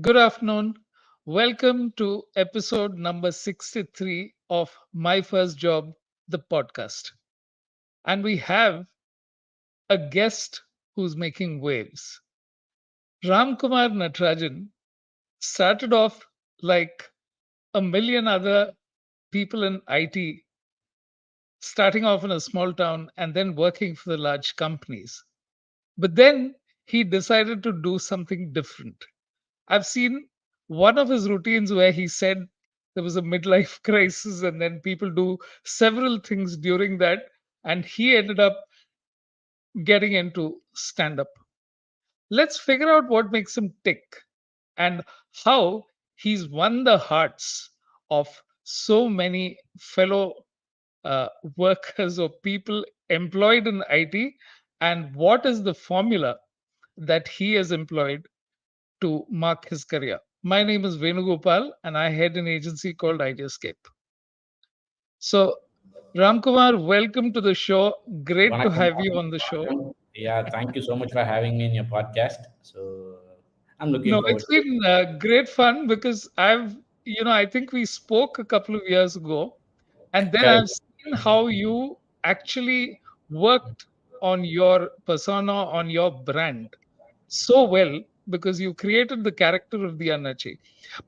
Good afternoon. Welcome to episode number 63 of My First Job, the podcast. And we have a guest who's making waves. Ramkumar Natarajan started off like a million other people in IT, starting off in a small town and then working for the large companies. But then he decided to do something different. I've seen one of his routines where he said there was a midlife crisis, and then people do several things during that, and he ended up getting into stand up. Let's figure out what makes him tick and how he's won the hearts of so many fellow uh, workers or people employed in IT, and what is the formula that he has employed to mark his career. My name is Venugopal and I head an agency called Ideascape. So, Ramkumar, welcome to the show. Great to Vanakkam, have you vanakkam, on the show. vanakkam. Yeah, thank you so much for having me in your podcast. So I'm looking No, it's forward to it. been great fun because I think we spoke a couple of years ago, and then Correct. I've seen how you actually worked on your persona, on your brand so well because you created the character of the Annachi.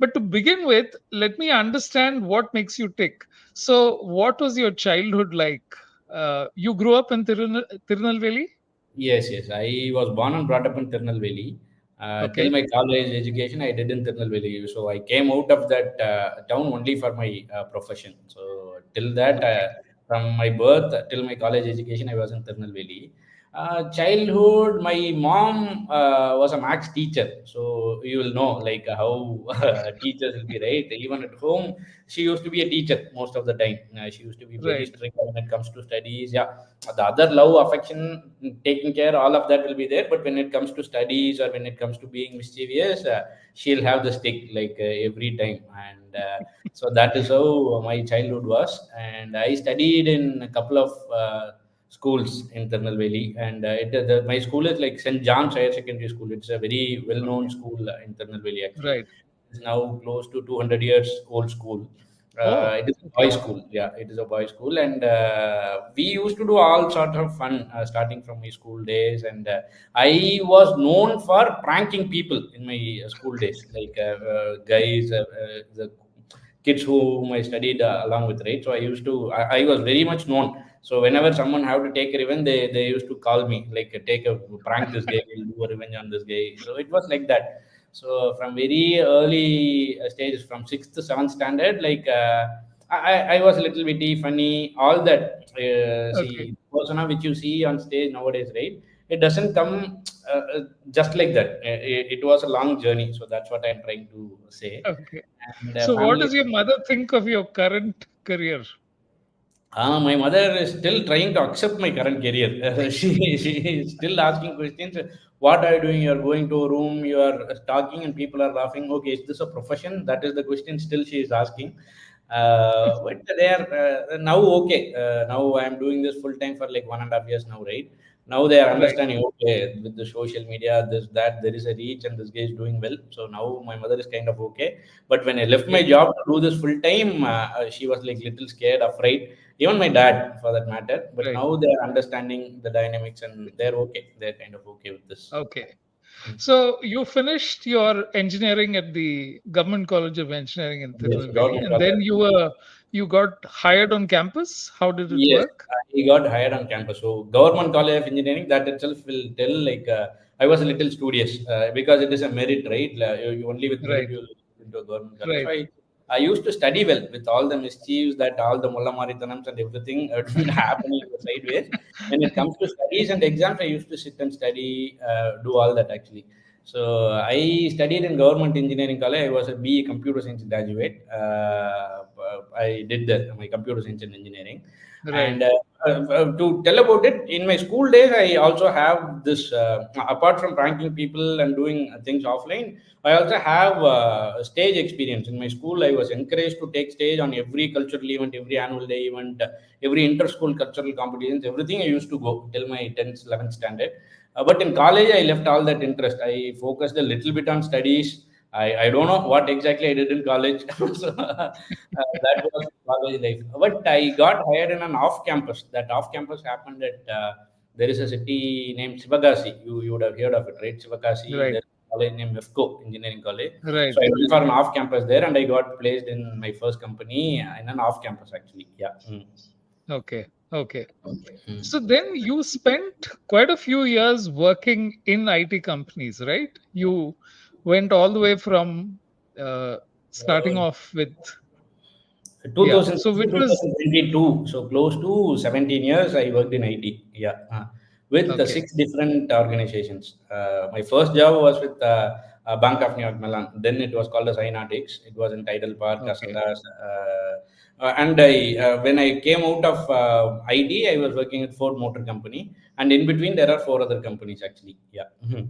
But to begin with, let me understand what makes you tick. So, what was your childhood like? You grew up in Tirunelveli? Yes, yes. I was born and brought up in Tirunelveli. Till Okay, my college education, I did in Tirunelveli. So I came out of that town only for my profession. So till that, okay, from my birth till my college education, I was in Tirunelveli. Childhood, my mom was a max teacher. So you will know like how teachers will be, right? Even at home, she used to be a teacher most of the time. She used to be very right, strict when it comes to studies. Yeah, the other love, affection, taking care, all of that will be there. But when it comes to studies or when it comes to being mischievous, she'll have the stick like every time. And so that is how my childhood was. And I studied in a couple of schools in Tirunelveli, and my school is like St. John's Higher Secondary School. It's a very well-known okay, school in Tirunelveli. Actually, right. it's now close to 200 years old school. Oh, It is a okay, boys' school. Yeah, it is a boys' school, and we used to do all sorts of fun starting from my school days. And I was known for pranking people in my school days, like guys, the kids whom I studied along with, right? So I was very much known. So whenever someone have to take a revenge, they used to call me, like take a prank this guy, we'll do a revenge on this guy. So it was like that. So from very early stages, from sixth to seventh standard, like I was a little bitty, funny, all that. okay, See, persona which you see on stage nowadays, right? It doesn't come just like that. It was a long journey. So that's what I'm trying to say. okay. And So, what family. does your mother think of your current career? My mother is still trying to accept my current career. She is still asking questions. What are you doing? You are going to a room, you are talking, and people are laughing. Okay, is this a profession? That is the question still she is asking. But they are now okay. Now I am doing this full time for like 1.5 years now, right? Now they are Right, understanding, okay, with the social media, this, that, there is a reach and this guy is doing well. So now my mother is kind of okay. But when I left my okay, job to do this full time, she was like little scared, afraid. Even my dad, for that matter. But right. now they are understanding the dynamics and they're okay. They're kind of okay with this. Okay. So, you finished your engineering at the Government College of Engineering in Yes, Tirunelveli, government and then college. you got hired on campus. How did it Yes, work? he got hired on campus. So government college of engineering, that itself will tell like I was a little studious because it is a merit, right? You only with merit Right, you will get into a government college. So right. I used to study well with all the mischiefs that all the mulla maritanams and everything happening sideways. When it comes to studies and exams, I used to sit and study, do all that actually. So I studied in government engineering college. I was a BE computer science graduate. I did my computer science and engineering. Right. And to tell about it, in my school days, I also have this. Apart from pranking people and doing things offline, I also have stage experience. In my school, I was encouraged to take stage on every cultural event, every annual day event, every inter-school cultural competitions. Everything I used to go till my 10th, 11th standard. But in college, I left all that interest. I focused a little bit on studies. I don't know what exactly I did in college. So, that was college life. But I got hired in an off campus. That off campus happened at there is a city named Sivagasi. You would have heard of it, right? Sivagasi. Right. There's a college named MEFCO, Engineering College. Right. So I went for an off campus there, and I got placed in my first company in an off campus actually. Yeah. Mm. Okay. Okay. Mm. So then you spent quite a few years working in IT companies, right? You went all the way from uh, starting Uh, off with, yeah. 2006 So to which was 2022, so close to 17 years I worked in IT. Yeah, with okay. six different organizations. My first job was with Bank of New York Mellon. Then it was called as Inautics. It was in Tidal Park, Okay. Asandas. And when I came out of IT, I was working at Ford Motor Company, and in between there are four other companies actually. Yeah. Mhm.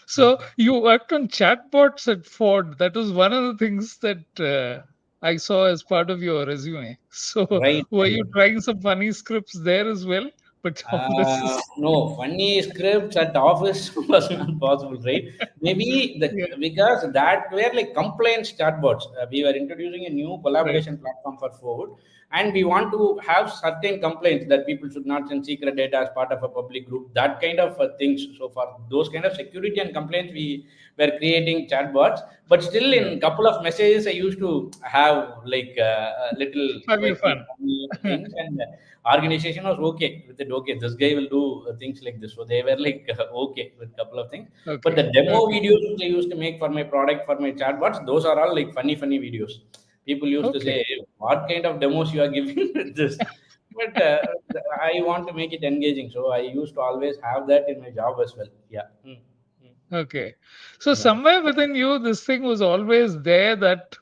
So you worked on chatbots at Ford. That was one of the things that I saw as part of your resume. So Right, were right. you trying some funny scripts there as well? But all this is No, funny scripts at office was not possible, right? Maybe yeah, because that were like compliance chatbots. We were introducing a new right. collaboration platform for Ford, and we want to have certain complaints that people should not send secret data as part of a public group. That kind of things. So for those kind of security and complaints, we were creating chatbots. But still, Yeah. in couple of messages, I used to have like a little Funny quirky, fun. funny things and. Organization was okay with it. Okay, this guy will do things like this, so they were like okay with couple of things. But Okay. the demo Okay. videos which I used to make for my product, for my chatbots, those are all like funny videos. People used to say, Okay. "Hey, what kind of demos you are giving with this?" But I want to make it engaging, so I used to always have that in my job as well. Yeah. Mm, mm, Okay. So yeah. somewhere within you, this thing was always there that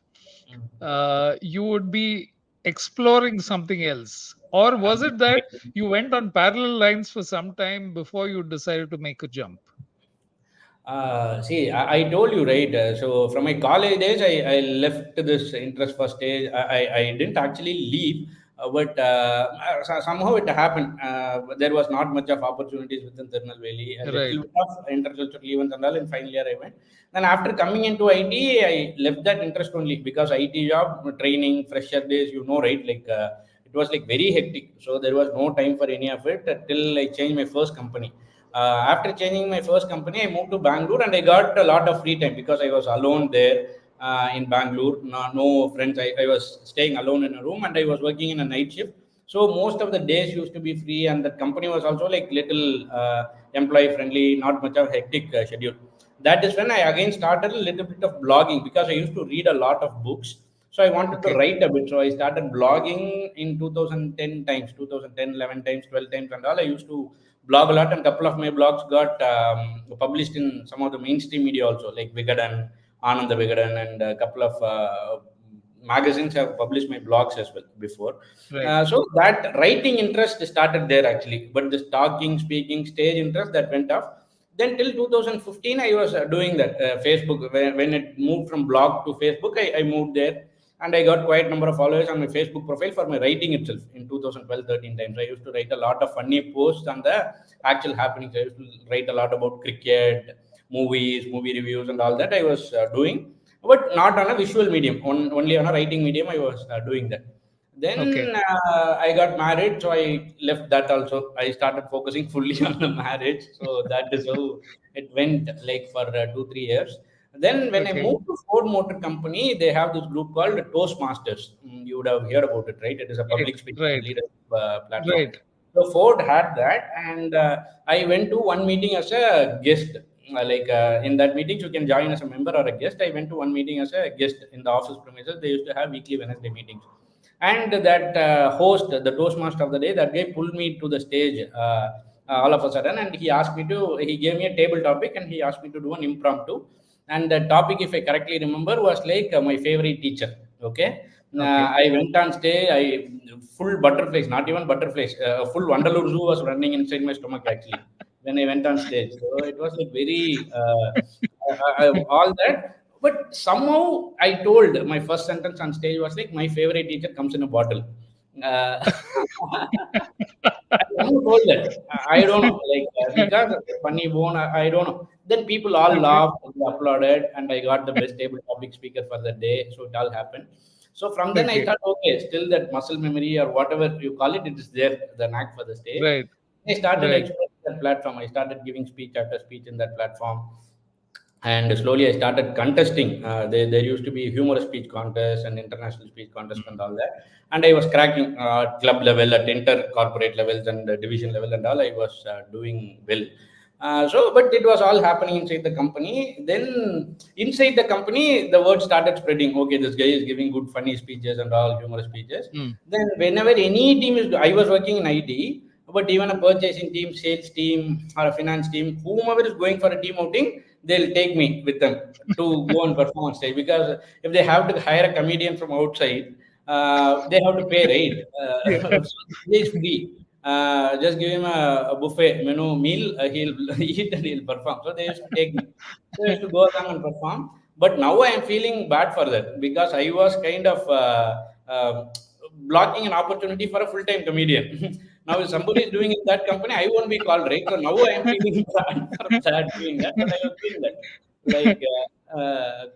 Mm. you would be exploring something else. Or was it that you went on parallel lines for some time before you decided to make a jump? See, I told you, right? So from my college days, I left this interest for stage. I didn't actually leave, but somehow it happened. There was not much of opportunities within Tirunelveli, a Right. little bit of intercultural events and all. In final year, I went. Then after coming into IT, I left that interest only because IT job, training, fresher days, right? Like it was like very hectic. So there was no time for any of it till I changed my first company. After changing my first company, I moved to Bangalore and I got a lot of free time because I was alone there in Bangalore. No, no friends. I was staying alone in a room and I was working in a night shift. So most of the days used to be free, and the company was also like little employee friendly, not much of hectic schedule. That is when I again started a little bit of blogging because I used to read a lot of books. So I wanted to Okay. write a bit. So I started blogging in 2010 times, 2010, 11 times, 12 times, and all. I used to blog a lot, and a couple of my blogs got published in some of the mainstream media also, like Vigadan, Ananda Vigadan, and a couple of magazines have published my blogs as well before. Right. So that writing interest started there actually, but this talking, speaking, stage interest that went off. Then till 2015, I was doing that Facebook. When it moved from blog to Facebook, I moved there, and I got quite number of followers on my Facebook profile for my writing itself in 2012-13 times. I used to write a lot of funny posts on the actual happenings. I used to write a lot about cricket, movies, movie reviews, and all that I was doing, but not on a visual medium. Only on a writing medium, I was doing that. Okay. Then I got married, so I left that also. I started focusing fully on the marriage, so that is how it went like for 2 3 years. Then when I Okay. moved to Ford Motor Company, they have this group called Toastmasters. You would have heard about it, right? It is a Right. public speaking and Right. leadership platform. Right. So Ford had that, and I went to one meeting as a guest. In that meetings, you can join as a member or a guest. I went to one meeting as a guest in the office premises. They used to have weekly Wednesday meetings, and that host, the Toastmaster of the day, that guy pulled me to the stage all of a sudden, and he gave me a table topic, and he asked me to do an impromptu. And the topic, if I correctly remember, was like my favorite teacher. Okay, Okay. I went on stage. I full butterflies, not even butterflies. Full Wonderloo Zoo was running inside my stomach actually when I went on stage. So it was like very all that. But somehow I told my first sentence on stage was like, "My favorite teacher comes in a bottle." Uh, I somehow told that. I don't know, like because of the funny bone. I don't know. Then people all Okay. laughed, they applauded, and I got the best table topic speaker for the day. So it all happened. So from then I Okay. thought, okay, still that muscle memory or whatever you call it, it is there, the knack for the stage. Right. I started Right. exploring that platform. I started giving speech after speech in that platform, and slowly I started contesting. There used to be humorous speech contest and international speech contest and all that, and I was cracking club level, at inter corporate levels and division level and all. I was doing well. But it was all happening inside the company. Then inside the company, the word started spreading. Okay, this guy is giving good, funny speeches and all humorous speeches. Mm. Then whenever any team is, I was working in IT, but even a purchasing team, sales team, or a finance team, whomever is going for a team outing, they'll take me with them to go and perform on stage. Because if they have to hire a comedian from outside, they have to pay, right? Yeah. So he is free. Just give him a buffet menu meal, he'll eat and he'll perform. So they used to take me. So I used to go along and perform. But now I am feeling bad for that because I was kind of blocking an opportunity for a full-time comedian. Now, if somebody is doing in that company, I won't be called, right? So now I am feeling bad for that doing that, but I was doing that like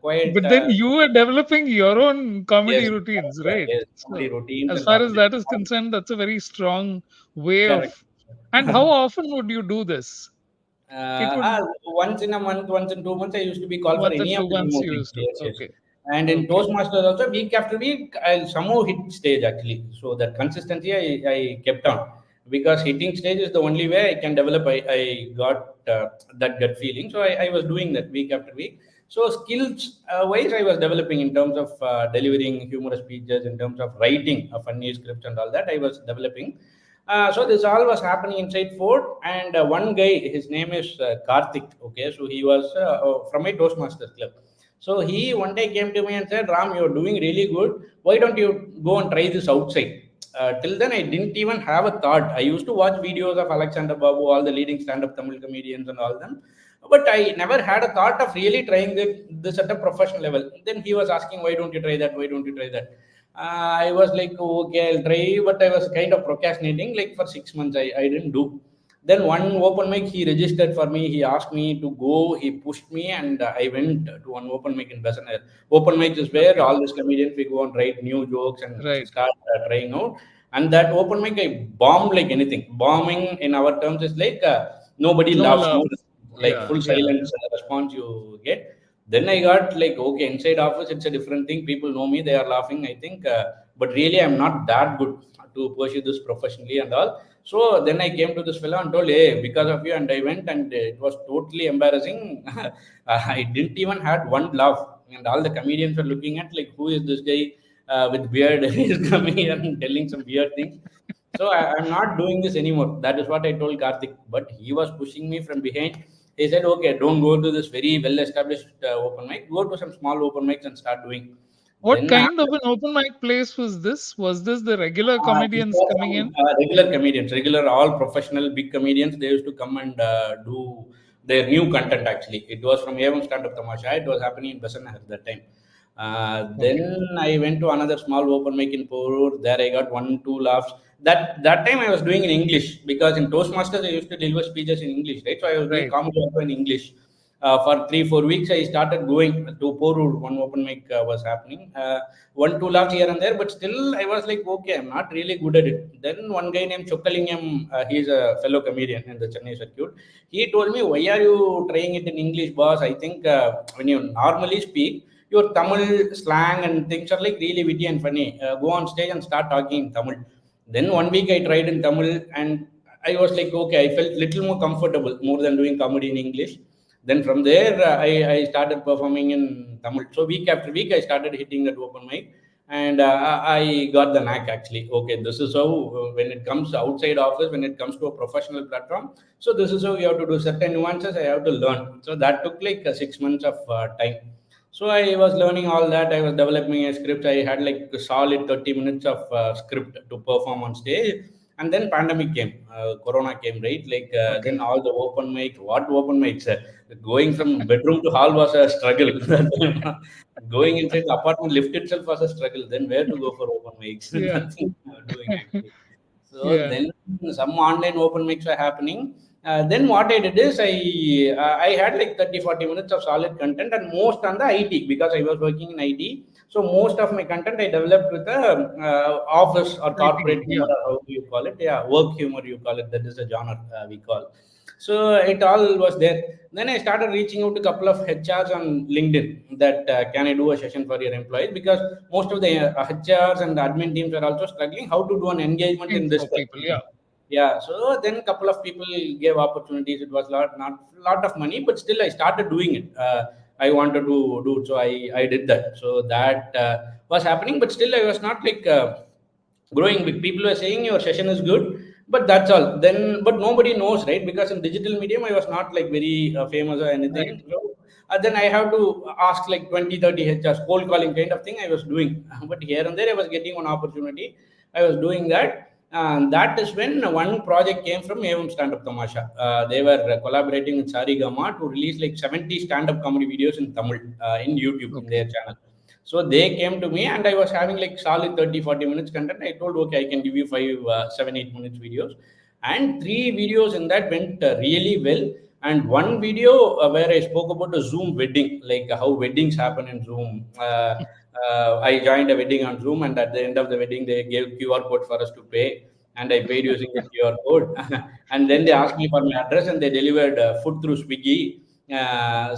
quite But then you were developing your own comedy yes, routines, correct, right? yes, comedy So, routines as and far as content. that is concerned, that's a very strong way of. Correct. And how often would you do this? It Uh, would uh, Once in a month, once in 2 months, I used to be called for once in any of two the team months you outings. used to. Yes, yes. Okay. And in Okay. Toastmasters also, week after week, I'll somehow hit stage actually. So that consistency I kept on because hitting stage is the only way I can develop. I got that gut feeling. So I was doing that week after week. So skills wise, I was developing in terms of delivering humorous speeches, in terms of writing a funny scripts and all that. I was developing. So this all was happening inside Ford, and one guy, his name is Karthik. Okay, so he was from a Toastmasters club. So he one day came to me and said, "Ram, you're doing really good. Why don't you go and try this outside?" Till then, I didn't even have a thought. I used to watch videos of Alexander Babu, all the leading stand-up Tamil comedians, and all them, but I never had a thought of really trying this at a professional level. Then he was asking, "Why don't you try that? Why don't you try that?" I was like, okay, I'll try, but I was kind of procrastinating. Like for 6 months, I didn't do. Then one open mic he registered for me. He asked me to go. He pushed me, and I went to one open mic in Bessemer. Open mic is where Okay. all these comedians we go and write new jokes and Right. start trying out. And that open mic I bombed like anything. Bombing in our terms is like nobody No laughs, love. no like Yeah. full Yeah. silence response you get. Then I got like, okay, inside office, it's a different thing. People know me, they are laughing, I think. But really, I'm not that good to pursue this professionally and all. So then I came to this fellow and told, hey, because of you, and I went, and it was totally embarrassing. I didn't even had one laugh. And all the comedians were looking at, like, who is this guy with beard? He's coming here and telling some weird things. So I'm not doing this anymore. That is what I told Karthik. But he was pushing me from behind. He said, okay, don't go to this very well established open mic. Go to some small open mics and start doing. What Then kind after, of an open mic place was this? Was this the regular it comedians was coming some in? regular comedians, regular all professional big comedians. They used to come and do their new content actually. It was from Evam Stand Up Tamasha. It was happening in Basan at that time. Then Okay. I went to another small open mic in Porur. There I got one, two laughs. That time I was doing in English because in Toastmasters I used to deliver speeches in English, right? So I was doing Right. comedy also in English. For 3 4 weeks, I started going to Porur. One open mic was happening. One two laughs here and there, but still I was like, okay, I'm not really good at it. Then one guy named Chokkalingam, he's a fellow comedian in the Chennai circuit. He told me, why are you trying it in English, boss? I think when you normally speak, your Tamil slang and things are like really witty and funny. Go on stage and start talking in Tamil. Then one week I tried in Tamil, and I was like, okay, I felt little more comfortable more than doing comedy in English. Then from there, I started performing in Tamil. So week after week, I started hitting that open mic, and I got the knack actually. Okay, this is how when it comes outside office, when it comes to a professional platform. So this is how you have to do certain nuances. I have to learn. So that took like 6 months of time. So I was learning all that. I was developing a script. I had like a solid 30 minutes of script to perform on stage. And then pandemic came, Corona came, right? Like then Okay. all the open mic, what open mics? Going from bedroom to hall was a struggle. Going inside the apartment lift itself was a struggle. Then where to go for open mics? Yeah. Nothing doing actually. So Yeah. then some online open mics were happening. Then what I did is I had like 30-40 minutes of solid content, and most on the IT, because I was working in IT. So most of my content I developed with the office or corporate Writing. humor, Yeah. or how do you call it? Yeah, work humor you call it. That is a genre we call. So it all was there. Then I started reaching out to a couple of HRs on LinkedIn that can I do a session for your employees, because most of the HRs and the admin teams are also struggling how to do an engagement Looking in this for way. people. Yeah. Yeah, so then a couple of people gave opportunities. It was not lot of money, but still I started doing it. I wanted to do it, so I did that. So that was happening, but still I was not like growing big. People were saying your session is good, but that's all. Then, but nobody knows, right? Because in digital medium, I was not like very famous or Right. anything. So, then I have to ask like 20, 30 HRs, cold calling kind of thing I was doing. But here and there, I was getting one opportunity. I was doing that. And that is when one project came from Evam Stand Up Tamasha. They were collaborating with Sari Gama to release like 70 stand up comedy videos in Tamil in YouTube in Okay. their channel. So they came to me, and I was having like solid 30-40 minutes content. I told, okay, I can give you 5 7 8 minutes videos, and three videos in that went really well. And one video where I spoke about a Zoom wedding, like how weddings happen in Zoom. I joined a wedding on Zoom, and at the end of the wedding, they gave QR code for us to pay, and I paid using the QR code. And then they asked me for my address, and they delivered food through Swiggy. I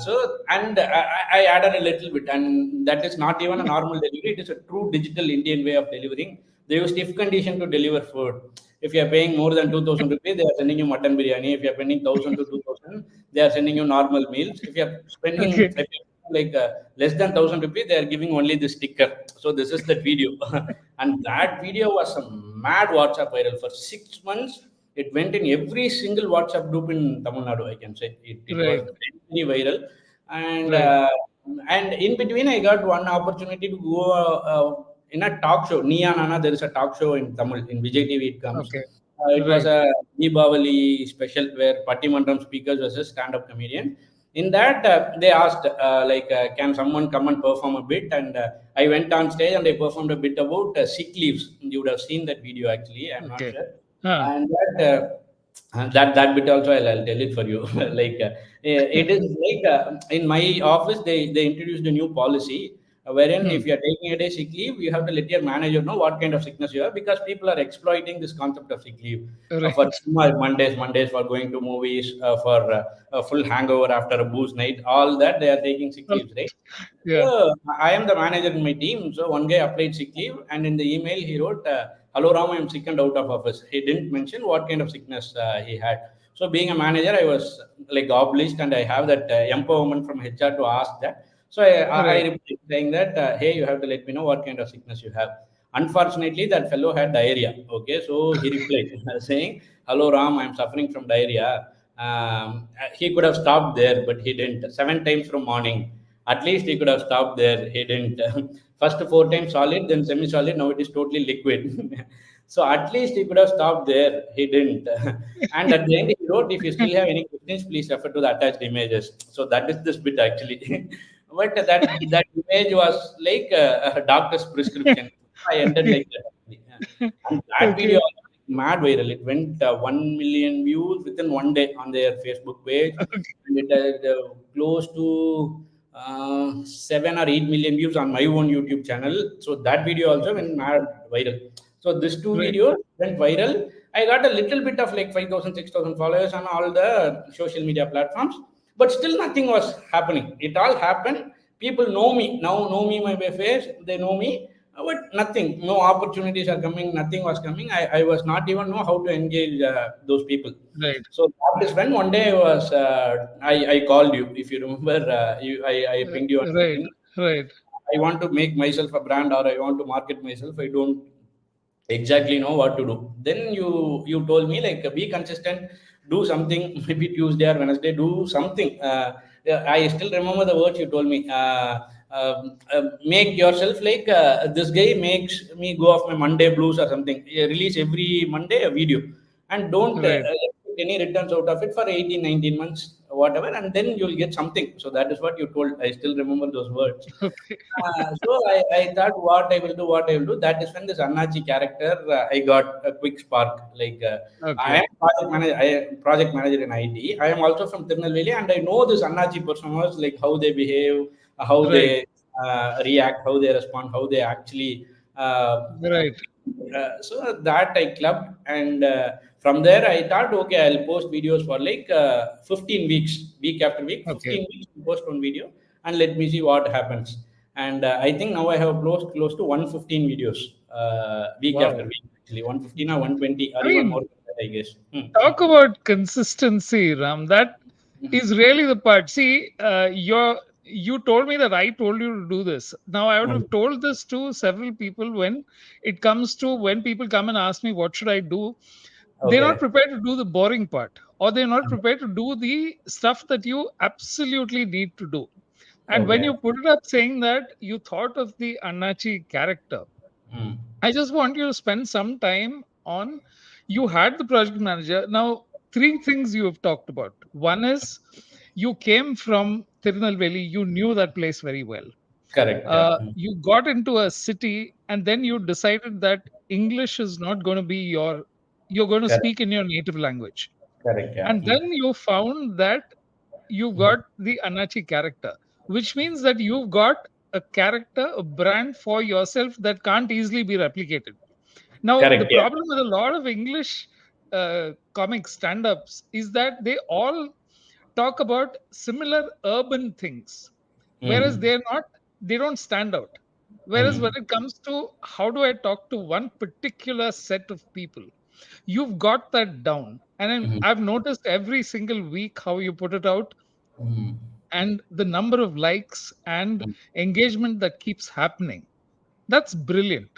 added a little bit, and that is not even a normal delivery. It is a true digital Indian way of delivering. They use if condition to deliver food. If you are paying more than 2,000 rupees, they are sending you mutton biryani. If you are paying 1,000 to 2,000, they are sending you normal meals. If you are spending Okay. if you like less than 1,000 rupees, they are giving only the sticker. So this is that video. And that video was a mad WhatsApp viral for 6 months. It went in every single WhatsApp group in Tamil Nadu. I can say it was Right. very viral. and Right. uh, and in between I got one opportunity to go in a talk show. Niya Nana, there is a talk show in Tamil in Vijay TV. It comes. Okay. It was Right. a Deepavali special where Pattimandram speakers versus stand-up comedian. In that, they asked, can someone come and perform a bit? And I went on stage and I performed a bit about sick leaves. You would have seen that video actually. I'm not Okay. sure. Huh. And that bit also I'll tell it for you. Like it is like in my office they introduced a new policy wherein Hmm. if you are taking a day sick leave, you have to let your manager know what kind of sickness you have, because people are exploiting this concept of sick leave for Right. small Mondays for going to movies, for a full hangover after a booze night, all that they are taking sick Well, leaves, right? yeah. So I am the manager in my team. So one guy applied sick leave, and in the email he wrote, "Hello Ram, I am sick and out of office." He didn't mention what kind of sickness he had. So being a manager, I was like obliged, and I have that empowerment from HR to ask that. So I Right. replied saying that, hey, you have to let me know what kind of sickness you have. Unfortunately, that fellow had diarrhea. Okay, so he replied saying, "Hello Ram, I am suffering from diarrhea." He could have stopped there, but he didn't. 7 times from morning. At least he could have stopped there. He didn't. First 4 times solid, then semi-solid. Now it is totally liquid. So at least he could have stopped there. He didn't. And at the end, he wrote, "If you still have any questions, please refer to the attached images." So that is this bit actually. But that image was like a doctor's prescription. I ended like that. Actually. And that video Okay. was mad viral. It went 1 million views within one day on their Facebook page, and it had close to 7 or 8 million views on my own YouTube channel. So that video also Okay. went mad viral. So these two Right. videos went viral. I got a little bit of like 5,000, 6,000 followers on all the social media platforms, but still nothing was happening. It all happened. People know me now, know me my face. They know me, but nothing. No opportunities are coming. Nothing was coming. I was not even know how to engage those people. Right. So that is when one day I called you. If you remember, I pinged you on Right. LinkedIn. Right. I want to make myself a brand, or I want to market myself. I don't exactly know what to do. Then you told me like be consistent, do something. Maybe Tuesday or Wednesday, do something. Yeah, I still remember the words you told me. Make yourself like this guy makes me go off my Monday blues or something. Release every Monday a video, and don't Right. expect any returns out of it for 18 19 months. whatever, and then you'll get something. So that is what you told. I still remember those words. Okay. So I thought what I will do. That is when this Annachi character, I got a quick spark. I Okay. am project manager in IT. I am also from Tirunelveli, and I know this Annachi personas, like how they behave, how Right. they react, how they respond, how they actually. Uh, Right. so that I clubbed, and from there I thought, okay, I'll post videos for 15 weeks, week after week, Okay. 15 weeks to post one video, and let me see what happens. And I think now I have close to 115 videos, week after Wow. week, actually 115 or 120 or I even more mean, than that, I guess. talk about consistency, Ram. That Mhm. is really the part. See, you told me that I told you to do this. Now I would Mhm. have told this to several people when it comes to when people come and ask me what should I do. They're not Okay. prepared to do the boring part, or they're not prepared to do the stuff that you absolutely need to do. And when Okay. you put it up saying that you thought of the Annachi character, Mm. I just want you to spend some time on you had the project manager. Now, three things you have talked about. One is you came from Tirunelveli, you knew that place very well. Correct. Yeah. You got into a city and then you decided that English is not going to be you're going to Correct. speak in your native language. Correct. Yeah. And then you found that you got the Anachi character, which means that you've got a character, a brand for yourself that can't easily be replicated. Now, the Correct. Yeah. problem with a lot of English comic stand ups is that they all talk about similar urban things, whereas Mm. they don't stand out. Whereas when Mm. it comes to how do I talk to one particular set of people, you've got that down. And then Mm. I've noticed every single week how you put it out Mm. and the number of likes and engagement that keeps happening. That's brilliant.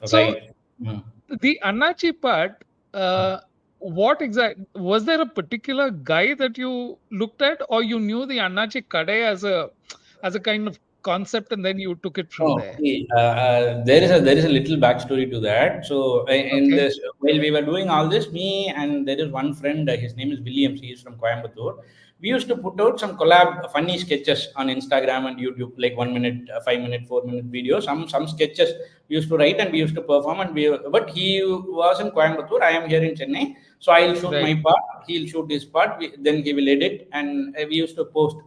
So Right. Mm. the Annachi part, what exact was there a particular guy that you looked at, or you knew the Annachi Kadai as a kind of concept, and then you took it from Oh, there? see, there is a little backstory to that. So, in Okay, this, while we were doing all this, me and there is one friend. His name is Williams. He is from Coimbatore. We used to put out some collab funny sketches on Instagram and YouTube, like 1 minute, 5 minute, 4 minute videos. Some sketches we used to write and we used to perform. But he was in Coimbatore. I am here in Chennai. So I'll shoot right. my part. He'll shoot his part. Then he will edit, and we used to post.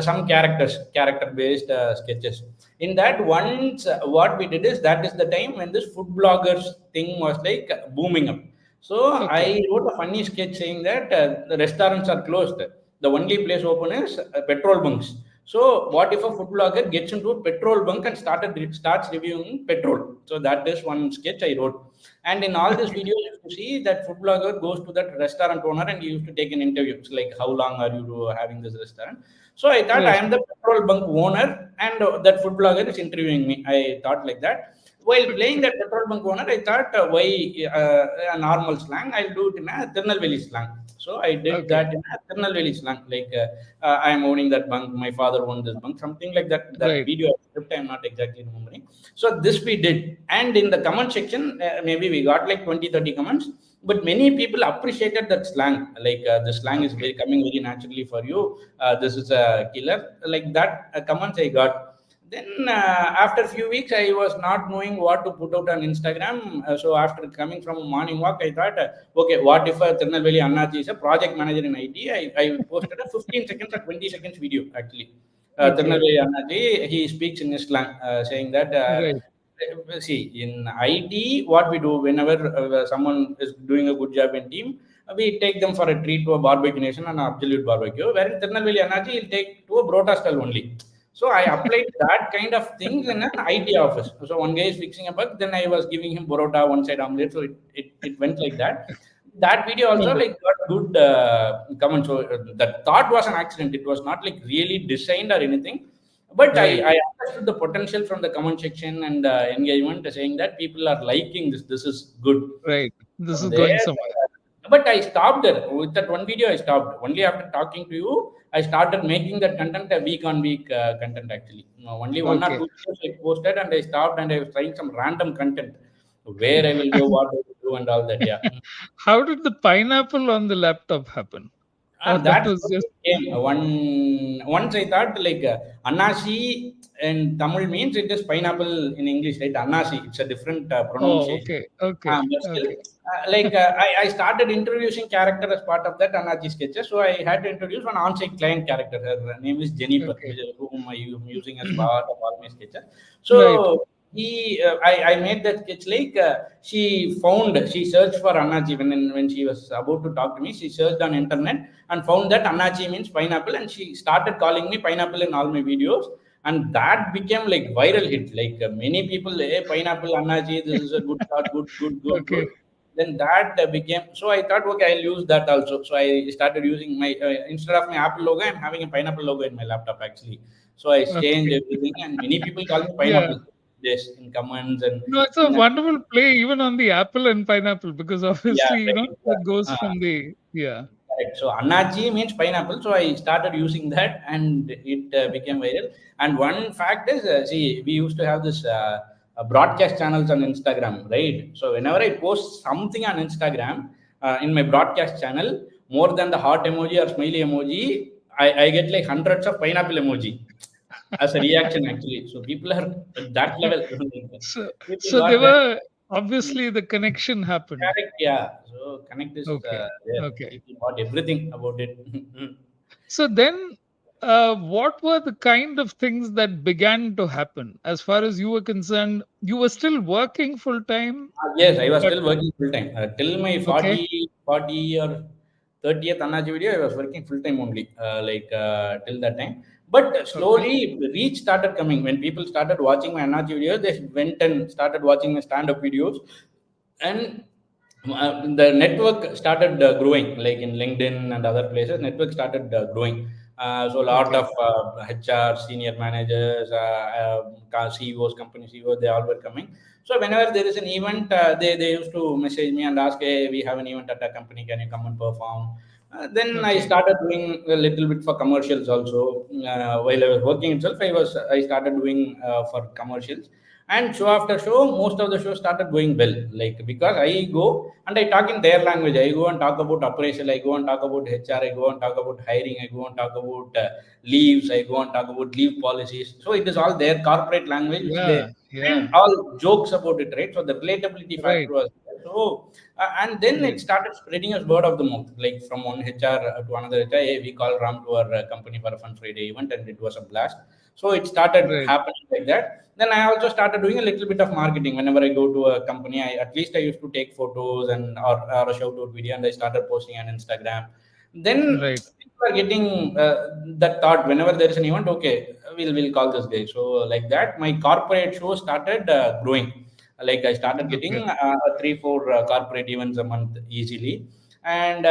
Some character based sketches in that. Once what we did is, that is the time when this food bloggers thing was like booming up. So I Okay, wrote a funny sketch saying that the restaurants are closed, the only place open is petrol bunks. So what if a food blogger gets into a petrol bunk and starts reviewing petrol? So that is one sketch I wrote. And in all these videos, you used to see that food blogger goes to that restaurant owner and he used to take an interview. It's like, how long are you having this restaurant? So I thought I right. am the petrol bunk owner, and that food blogger is interviewing me. I thought like that. While playing that petrol bunk owner, I thought, why a normal slang? I'll do it in a Tirunelveli slang. So I did Okay, that in a Tirunelveli slang, I am owning that bunk. My father owned this bunk, something like that. That right. video script, I'm not exactly remembering. So this we did, and in the comment section, maybe we got like 20, 30 comments. But many people appreciated that slang. The slang is Okay, very coming very naturally for you. This is a killer. Like that comments I got. Then after a few weeks, I was not knowing what to put out on Instagram. So after coming from a morning walk, I thought, okay, what if Tirunelveli Annachi is a project manager in IT? I posted a 15 seconds or 20 seconds video actually. okay, Tirunelveli Annachi, he speaks in his slang, saying that. right. See, in IT, what we do whenever someone is doing a good job in team, we take them for a treat to a barbecue nation and absolute barbecue. Where in Tirunelveli Annachi, he'll take to a brota style only. So I applied that kind of things in an IT office. So one guy is fixing a bug, then I was giving him burrota, one side omelette. So it went like that. That video also Wonderful. like got good comments. So that thought was an accident. It was not like really designed or anything. But Right, I understood the potential from the comment section and engagement, saying that people are liking this. This is good. right. This From is going there, somewhere. but I stopped there. With that one video, I stopped. Only after talking to you, I started making that content a week on week content actually. No, only one or Okay. two videos I posted, and I stopped, and I was trying some random content where I will go, what I will do, and all that. Yeah. How did the pineapple on the laptop happen? Oh, And that that's was how just it came. Once I thought like Annachi in Tamil means it is pineapple in English, right? Annachi, it's a different oh, pronunciation. okay, okay, But still, okay, I started introducing character as part of that Annachi sketches. So I had to introduce one on-site client character. Her name is Jennifer, okay. which is whom I am using as part of all my sketches. Right. So I made that sketch like she searched for Annachi when she was about to talk to me. She searched on internet and found that Annachi means pineapple, and she started calling me pineapple in all my videos, and that became like viral hit. Like many people, hey, pineapple Annachi, this is a good thought, good, good, good, good. Okay, Then that became so. I thought, okay, I'll use that also. So I started using my instead of my Apple logo, I'm having a pineapple logo in my laptop actually. So I changed okay. everything, and many people call me Yeah. pineapple. Yes, in comments and No, it's a then wonderful play even on the apple and pineapple because yeah, obviously, right. that goes Uh, from the, yeah. Correct. So Annachi means pineapple. So I started using that, and it became viral. And one fact is, see, we used to have this broadcast channels on Instagram, right? So whenever I post something on Instagram in my broadcast channel, more than the heart emoji or smiley emoji, I get like hundreds of pineapple emoji as a reaction actually. So people are at that level. So, People so they got that. were obviously the connection happened. Correct, yeah. So connect is Okay, there. okay. People got everything about it. So then, what were the kind of things that began to happen as far as you were concerned? You were still working full time, Yes, I was but still working full time. Till my okay, 40 or 30th Annachi video, I was working full time only, till that time. But okay, slowly, reach started coming. When people started watching my Annachi videos, they went and started watching my stand up videos. And the network started growing, like in LinkedIn and other places. Network started growing. So a lot okay, of HR, senior managers, CEOs, company CEOs, they all were coming. So whenever there is an event, they used to message me and ask, hey, we have an event at a company, can you come and perform? Then I okay, started doing a little bit for commercials also. While I was working itself, I started doing for commercials, and show after show, most of the shows started going well. Like because I go and I talk in their language. I go and talk about appraisal. I go and talk about HR. I go and talk about hiring. I go and talk about leaves. I go and talk about leave policies. So it is all their corporate language, which they yeah, yeah, and all jokes about it, right? So the relatability factor right, was there. So and then it right, started spreading as word of the mouth, like from one HR to another HR. Hey, we call Ram to our company for a Fun Friday event, and it was a blast. So it started right, happening like that. Then I also started doing a little bit of marketing. Whenever I go to a company, I used to take photos or a shout out video, and I started posting on Instagram. Then right, people are getting that thought whenever there is an event. Okay, we'll call this guy. So like that, my corporate show started growing. Like I started okay, getting 3 4 corporate events a month easily. And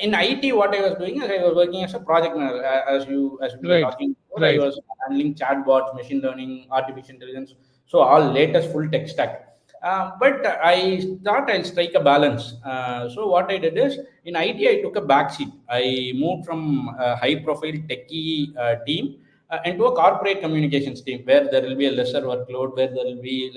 in IT, what I was doing is I was working as a project manager. As we were right, talking before, I right, was handling chatbots, machine learning, artificial intelligence, so all latest full tech stack. But I thought I'll strike a balance. So what I did is in IT, I took a backseat. I moved from a high-profile techie team into a corporate communications team where there will be a lesser workload, where there will be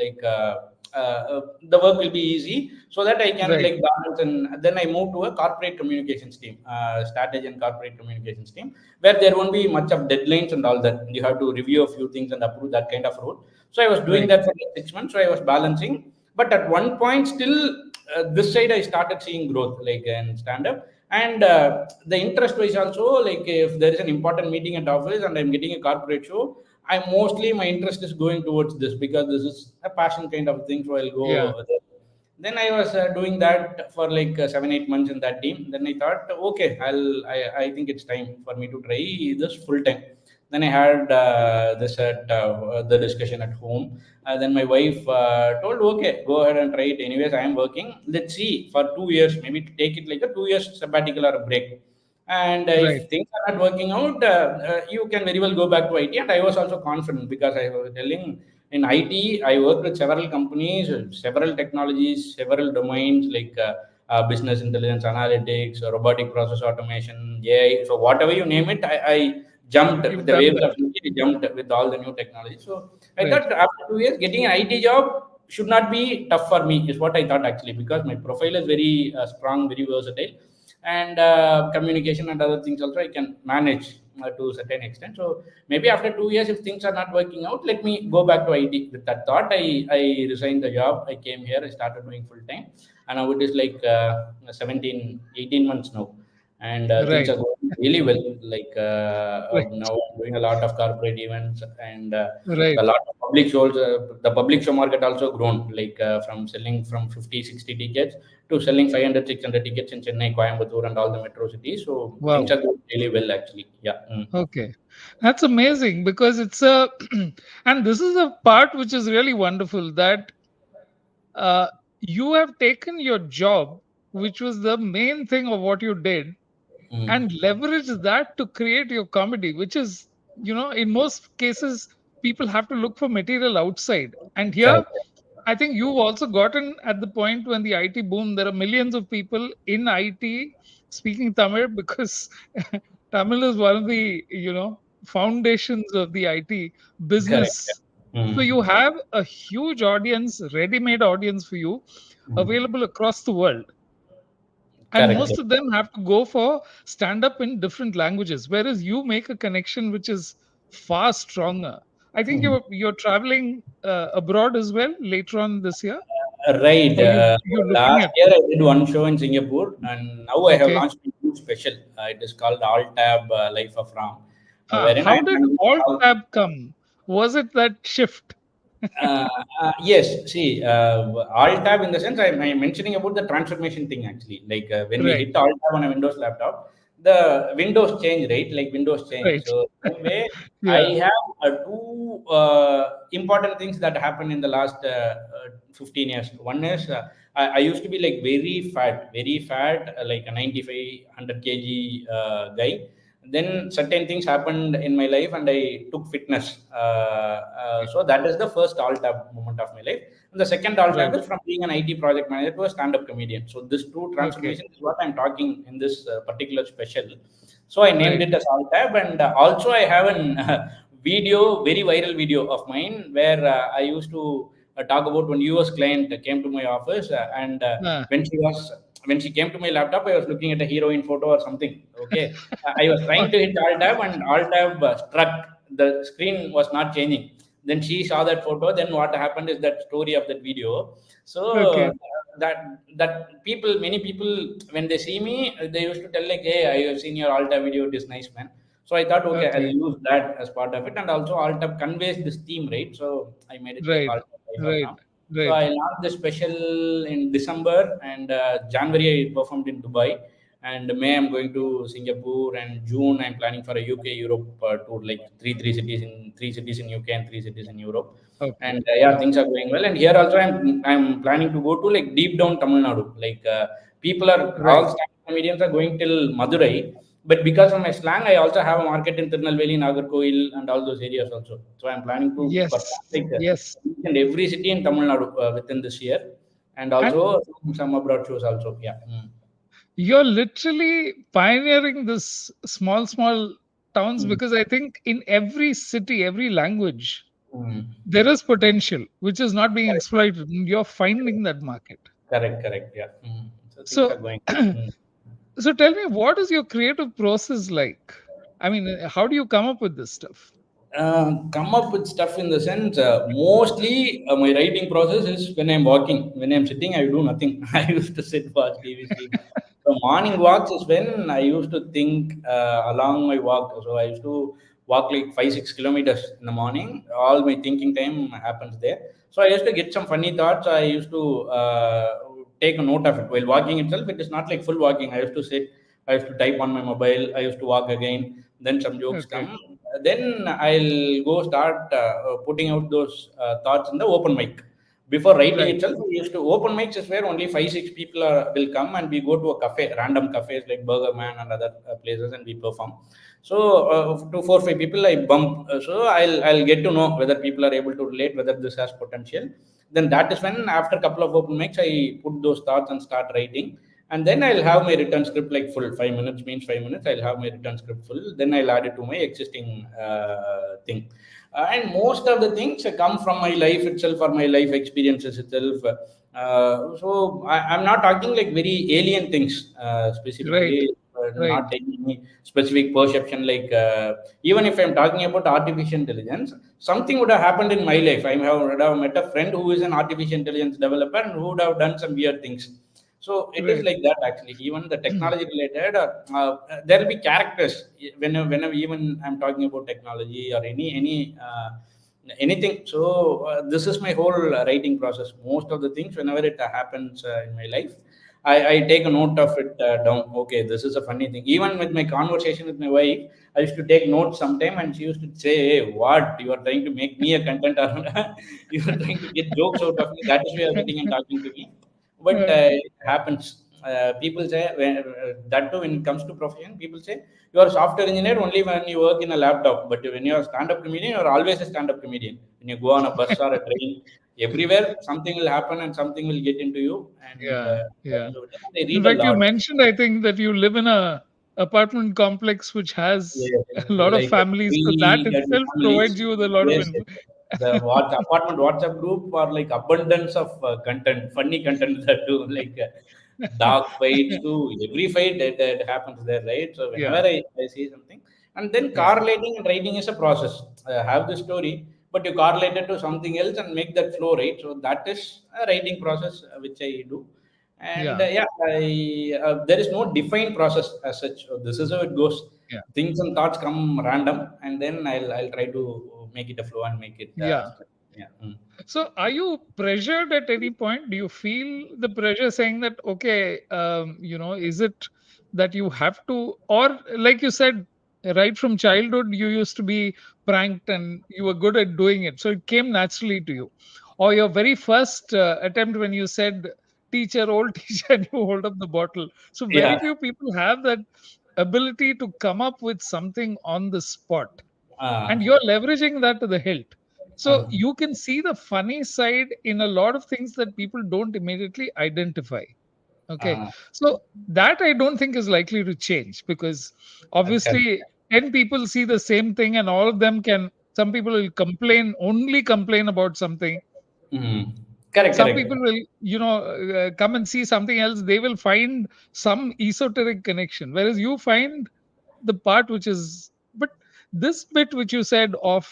the work will be easy, so that I can right, like balance. And then I moved to a corporate communications team, strategy and corporate communications team, where there won't be much of deadlines and all that. You have to review a few things and approve that kind of role. So I was doing right, that for like 6 months. So I was balancing, but at one point, still this side I started seeing growth, like in stand up. And the interest wise also, like if there is an important meeting at office and I'm getting a corporate show, I mostly my interest is going towards this because this is a passion kind of thing. So I'll yeah, go there. Then I was doing that for like 7 8 months in that team. Then I thought, okay, I think it's time for me to try this full time. Then I had this at the discussion at home. Then my wife told, okay, go ahead and try it. Anyways, I am working. Let's see for 2 years, maybe take it like a 2 years sabbatical or a break. And right, if things are not working out, you can very well go back to IT. And I was also confident because I was telling in IT, I worked with several companies, several technologies, several domains like business intelligence, analytics, robotic process automation, AI. So whatever you name it, I jumped with you've the done waves that, of IT, jumped with all the new technology. So I right, thought after 2 years, getting an IT job should not be tough for me, is what I thought actually, because my profile is very strong, very versatile. and communication and other things also I can manage to a certain extent. So maybe after 2 years, if things are not working out, let me go back to IT. With that thought, I resigned the job. I came here. I started doing full time, and now it is like 17, 18 months now, and things Right. are going really well. Like Right. now, I'm doing a lot of corporate events and Right. a lot of public shows. The public show market also grown, like from selling from 50, 60 tickets to selling 500, 600 tickets in Chennai, Coimbatore, and all the metro cities. So things Wow. are going really well, actually. Yeah. Mm. Okay. That's amazing because it's a, and this is a part which is really wonderful that uh, you have taken your job, which was the main thing of what you did, and Mm. leverage that to create your comedy, which is, in most cases, people have to look for material outside. And here, Correct. I think you've also gotten at the point when the IT boom, there are millions of people in IT speaking Tamil because Tamil is one of the, foundations of the IT Correct. business. Yeah. So Mm. you have a huge audience, ready-made audience for you Mm. available across the world. And Correct. most of them have to go for stand up in different languages, whereas you make a connection which is far stronger. I think Mm. you're traveling abroad as well later on this year, Right. or you're looking Last at. year I did one show in Singapore, and now I have Okay. launched a new special. It is called All Tab Life of Ram, wherein I How am did handling alt all. tab come? Was it that shift? Uh, yes, see, alt tab in the sense I'm mentioning about the transformation thing actually. Like when we Right. hit alt tab on a Windows laptop, the Windows change, right? Like Windows change. Right. So same way, I Yeah. have two important things that happened in the last 15 years. One is I used to be like very fat, like a 95, 100 kg guy. Then certain things happened in my life and I took fitness, so that is the first alt tab moment of my life. And the second alt tab Right. is from being an IT project manager to a stand-up comedian. So this two Okay. transformation is what I'm talking in this particular special. So I named Right. it as alt tab, and also I have an video, very viral video of mine, where I used to talk about when US client came to my office, and Ah. when she was when she came to my laptop, I was looking at a heroine photo or something. Okay, I was trying to hit alt tab, and alt tab struck. The screen was not changing. Then she saw that photo. Then what happened is that story of that video. So Okay. many people, when they see me, they used to tell like, "Hey, I have seen your alt tab video. It is nice, man." So I thought, okay, I'll Okay. use that as part of it, and also alt tab conveys this theme, right? So I made it like Right. alt tab life of Right. Ram. So Right. I launched the special in December, and January I performed in Dubai, and May I'm going to Singapore, and June I'm planning for a UK Europe tour, like three cities in UK and three cities in Europe. Okay. And yeah, things Okay. are going well. And here also I'm planning to go to like deep down Tamil Nadu. Like people are all Right. stand comedians are going till Madurai, but because of my slang, I also have a market in Tirunelveli, Nagarkoil, and all those areas also. So I'm planning to Yes. perform like Yes. each and every city in Tamil Nadu within this year, and And also some abroad shows also. Yeah. Mm. you're literally pioneering this small towns Mm. because I think in every city, every language, Mm. there is potential which is not being Correct. exploited. And you're finding that market. Correct. Correct. Yeah. Mm. So things are So, going. Mm. so tell me, what is your creative process like? I mean, how do you come up with this stuff? Come up with stuff in the sense, mostly my writing process is when I'm walking. When I'm sitting, I do nothing. I used to sit, watch TV, sleep. So morning walks is when I used to think along my walk. So I used to walk like 5 6 kilometers in the morning. All my thinking time happens there. So I used to get some funny thoughts. I used to take a note of it while walking itself. It is not like full walking. I used to sit. I used to type on my mobile. I used to walk again. Then some jokes come. Okay. Then I'll go start putting out those thoughts in the open mic. Before writing Right. itself, we used to open mics is where only 5 6 people will come, and we go to a cafe, random cafes like Burger Man and other places, and we perform. So to 4 5 people I bump. So I'll get to know whether people are able to relate, whether this has potential. Then that is when, after a couple of open mics, I put those thoughts and start writing. And then I'll have my return script like full. 5 minutes means 5 minutes. I'll have my return script full. Then I'll add it to my existing thing. And most of the things come from my life itself or my life experiences itself. I'm not talking like very alien things Right. specifically, Right. not any specific perception. Like even if I'm talking about artificial intelligence, something would have happened in my life. Would have met a friend who is an artificial intelligence developer and who would have done some weird things. So it is Right. like that actually. Even the technology related, there will be characters. Whenever even I'm talking about technology or anything. So this is my whole writing process. Most of the things whenever it happens in my life, I take a note of it down. Okay, this is a funny thing. Even with my conversation with my wife, I used to take notes sometime, and she used to say, "Hey, what you are trying to make me a content, or you are trying to get jokes out of me? That is why you are sitting and talking to me." But Uh, it happens. People say that too, when it comes to profession, people say you are a software engineer only when you work in a laptop, but when you are a stand-up comedian, you are always a stand-up comedian. When you go on a bus or a train, everywhere something will happen and something will get into you, and yeah. that Yeah. is what they In read a fact, you lot. mentioned, I think, that you live in a apartment complex which has Yes, a lot of like families. So that 330 itself families. provides you with a lot of Yes, info. yes. The apartment WhatsApp group are like abundance of content, funny content that do like dog fights to every fight that happens there, right? So whenever Yeah. I see something, and then Yeah. correlating and writing is a process. Have the story, but you correlate it to something else and make that flow, right? So that is a writing process which I do. And Yeah. yeah, there is no defined process as such. So this is how it goes. Yeah. Things and thoughts come random, and then I'll try to make it a flow and make it Yeah. yeah. Mm. So, are you pressured at any point? Do you feel the pressure saying that, okay, is it that you have to, or like you said, right from childhood, you used to be pranked and you were good at doing it. So, it came naturally to you. Or your very first attempt when you said, teacher, old teacher, and you hold up the bottle. So, very Yeah. few people have that ability to come up with something on the spot, uh, and you're leveraging that to the hilt. So uh, you can see the funny side in a lot of things that people don't immediately identify. Okay. uh, So that I don't think is likely to change, because correct. obviously 10 people see the same thing and all of them can, some people will only complain about something. Mm. Correct, Some correct. people will, come and see something else, they will find some esoteric connection, whereas you find the part which is, but this bit which you said of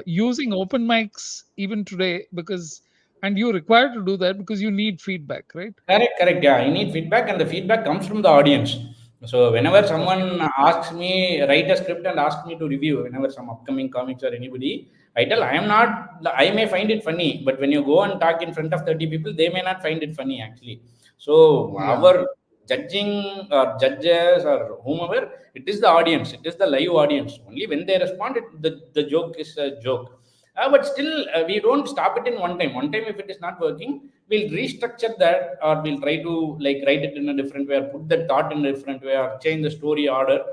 using open mics even today, because, and you're required to do that because you need feedback, right? Correct, correct. Yeah, I need feedback, and the feedback comes from the audience. So whenever Okay. someone asks me write a script and ask me to review, whenever some upcoming comics or anybody, I tell I am not. I may find it funny, but when you go and talk in front of 30 people, they may not find it funny actually. So Yeah. our judging or judges or whomever, it is the audience. It is the live audience. Only when they respond, the joke is a joke. But still, we don't stop it in one time. One time, if it is not working, we'll restructure that, or we'll try to like write it in a different way, or put the thought in a different way, or change the story order.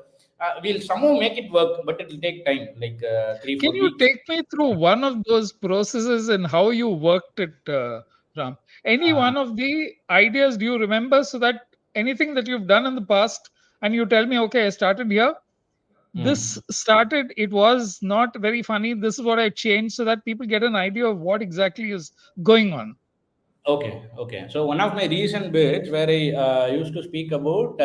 We'll somehow make it work, but it will take time, like three, Can four you weeks. take me through one of those processes and how you worked it, Ram? Any Uh, one of the ideas do you remember, so that anything that you've done in the past and you tell me, okay, I started here, this mm. started, it was not very funny, this is what I changed, so that people get an idea of what exactly is going on. Okay, okay. So one of my recent bits where I used to speak about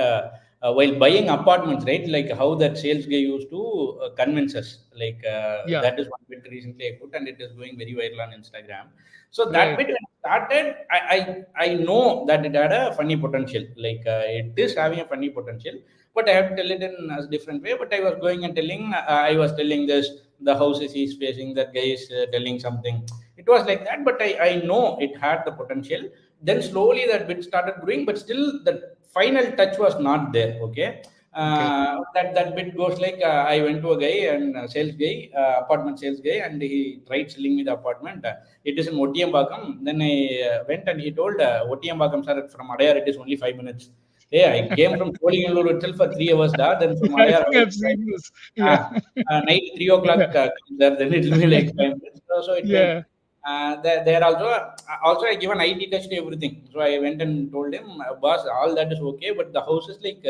while buying apartments, right? Like how that sales guy used to convince us. Like Yeah. that is one bit recently I put, and it is going very viral on Instagram. So that Right. bit when it started, I know that it had a funny potential. Like it is having a funny potential, but I have to tell it in a different way. But I was going and telling, I was telling this, the houses he's facing, that guy is telling something. It was like that, but I know it had the potential. Then slowly that bit started growing, but still the final touch was not there. Okay. Okay. That bit goes like I went to a guy and sales guy, apartment sales guy, and he tried selling me the apartment. It is in Ottiambakam. Then I went and he told Ottiambakam sir, from Adayar it is only 5 minutes. Hey, I came from Kolingalur itself for 3 hours, da. Then from I Adayar, think I've seen this. Yeah. uh, night 3 o'clock Yeah. comes there, then it will be like 5 minutes. So it went. Yeah. There also I given IT test to everything. So I went and told him, boss, all that is okay, but the house is like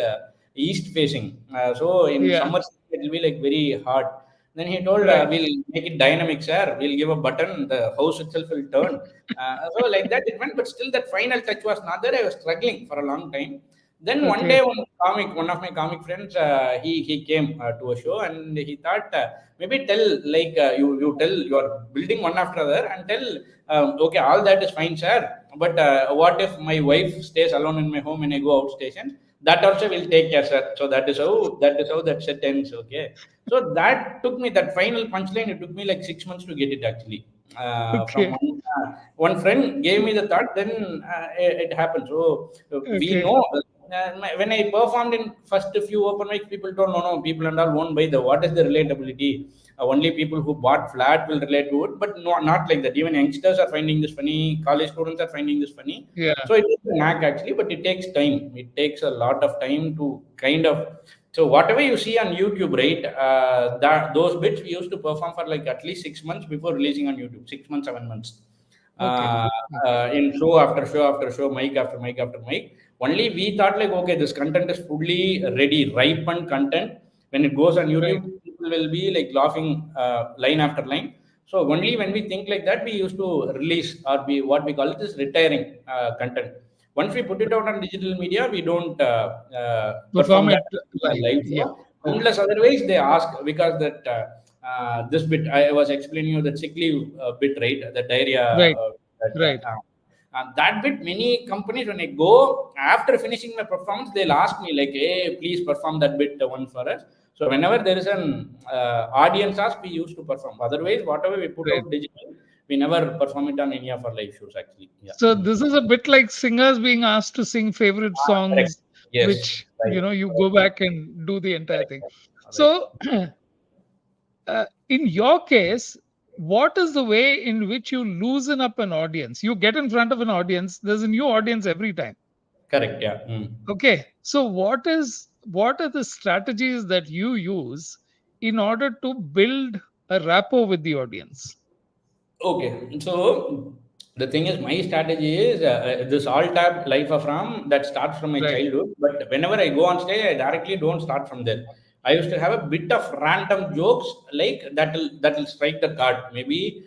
east facing. So in Yeah. summer it will be like very hot. Then he told, Right. "We'll make it dynamic, sir. We'll give a button. The house itself will turn." So like that it went, but still that final touch was not there. I was struggling for a long time. Then one Okay. day, one of my comic friends, he came to a show, and he thought, maybe tell, like, you tell, you are building one after other, and tell, okay, all that is fine, sir, but what if my wife stays alone in my home when I go out station? That also will take care, sir. So that is how that set ends. Okay, so that took me, that final punchline. It took me like 6 months to get it actually. From Okay. one friend gave me the thought, then it happened. So we Okay. know. When I performed in first few open mics, people told, no, no, people and all won't buy the. What is the relatability? Only people who bought flat will relate to it, but no, not like that. Even youngsters are finding this funny. College students are finding this funny. Yeah. So it is a knack actually, but it takes time. It takes a lot of time to kind of. So whatever you see on YouTube, right? That those bits we used to perform for like at least 6 months before releasing on YouTube. 6 months, 7 months. Okay. Uh, Okay. in show after show after show, mic after mic after mic. Only we thought like, okay, this content is fully ready, ripened content. When it goes on Right. YouTube, people will be like laughing line after line. So only when we think like that, we used to release, or we, what we call it is retiring content. Once we put it out on digital media, we don't Perform perform that it in a live. live Yeah. show, Okay. unless otherwise they ask, because that this bit I was explaining you, that sick leave bit, right? The diarrhea, Right. that Right. that bit, many companies, when I go after finishing my performance, they'll ask me like, "Hey, please perform that bit one for us." So whenever there is an audience ask, we used to perform. Otherwise, whatever we put Right. out digital, we never perform it on any of our live shows actually. Yeah. So Mm. this is a bit like singers being asked to sing favorite Correct. songs, Yes. which Right. you go Correct. back and do the entire Correct. thing. Right. So, in your case, what is the way in which you loosen up an audience? You get in front of an audience. There's a new audience every time. Correct. Yeah. Mm. Okay. So what are the strategies that you use in order to build a rapport with the audience? Okay, so the thing is, my strategy is this all tab life of Ram that starts from my Right. childhood. But whenever I go on stage, I directly don't start from there. I used to have a bit of random jokes like that will strike the card. Maybe